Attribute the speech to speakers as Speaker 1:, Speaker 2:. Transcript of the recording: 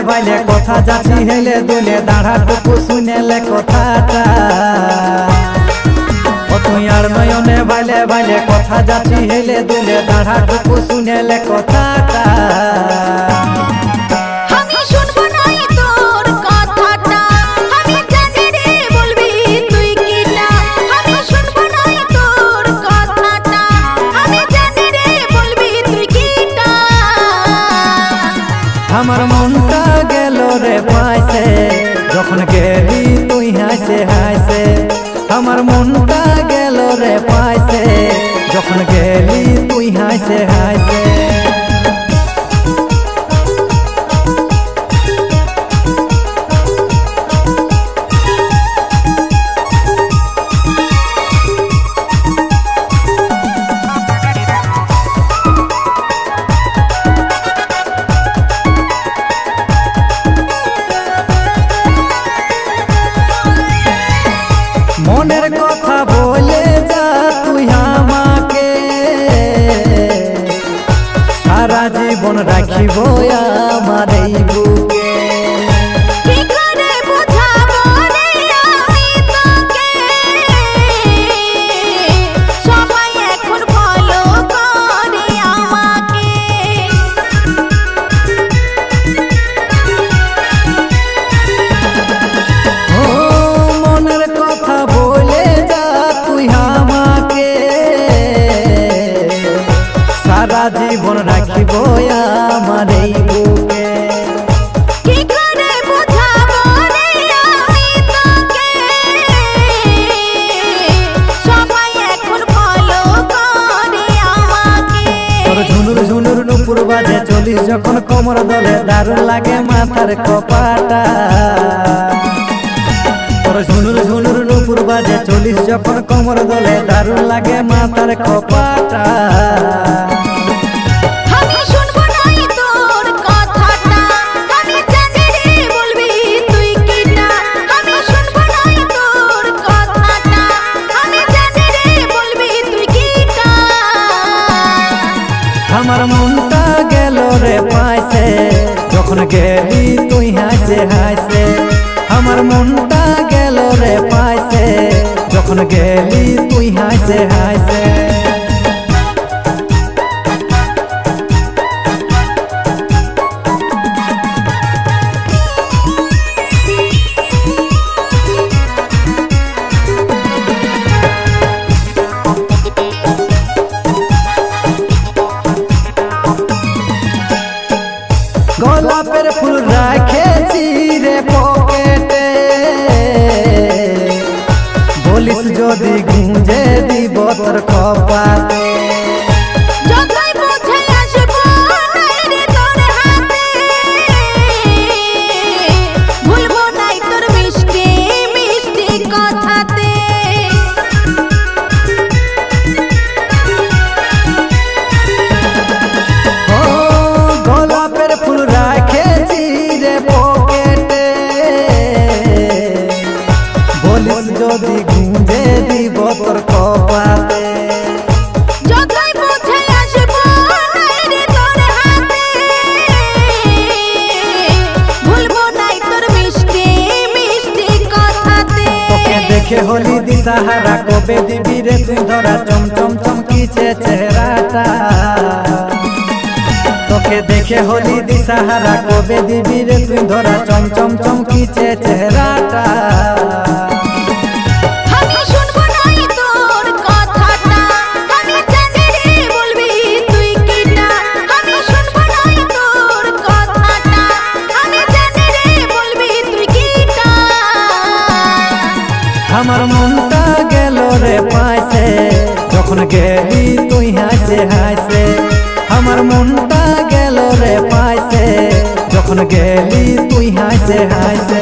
Speaker 1: বাইলে কথা যাচ্ছি হেলে দুলে দাঁড়াটুকু শুনেলে কথাটা ও তুই আর নয়নে বাইলে বাইলে কথা যাচ্ছি হেলে দুলে দাঁড়াটুকু শুনেলে কথাটা আমার মনটা গেল রে পাইছে যখন গেলি তুই হাসে হাসে আমার মনটা গেল রে পাইছে যখন গেলি তুই হাসে হাসে মনের কথা বলে যা তুই আমাকে সারা জীবন রাখিব আমার এই বুকে জীবন রাখিব আমার এই বুকে
Speaker 2: কি করে বোঝাবো রে আমি তোকে সবাই এখন ফলো করে আমাকে
Speaker 1: তোর ঝুনুর ঝুনুর নুপুর বাজে চলিস যখন কোমর দলে দারুণ লাগে মাথার কপাটা তোর ঝুনুর ঝুনুর নুপুর বাজে চলিস যখন কোমর দলে দারুণ লাগে মাথার কপাটা আমার মনটা গেল রে পাইছে যখন গেলি তুই হাসে হাসে আমার মনটা গেল রে পাইছে যখন গেলি তুই হাসে হাসে গোলাপের ফুল রাখেছি রে পকেটে বলিস যদি গুঁজে দিব তোর কপালে যদি গুঁজে দিব তোর কপালে
Speaker 2: যতই বুঝে আসবো রে তোর হাতে ভুলবো নাই তোর মিষ্টি মিষ্টি কথাতে
Speaker 1: তোকে দেখে হলি দিশাহারা কবে দিবি রে তুই ধরা চমচম চমকিছে চেহারাটা তোকে দেখে হলি দিশাহারা কবে দিবি রে তুই ধরা চমচম চমকিছে চেহারাটা আমার মনটা গেল রে পাইছে যখন গেলি তুই হাসে হাসে আমার মনটা গেল রে পাইছে যখন গেলি তুই হাসে হাসে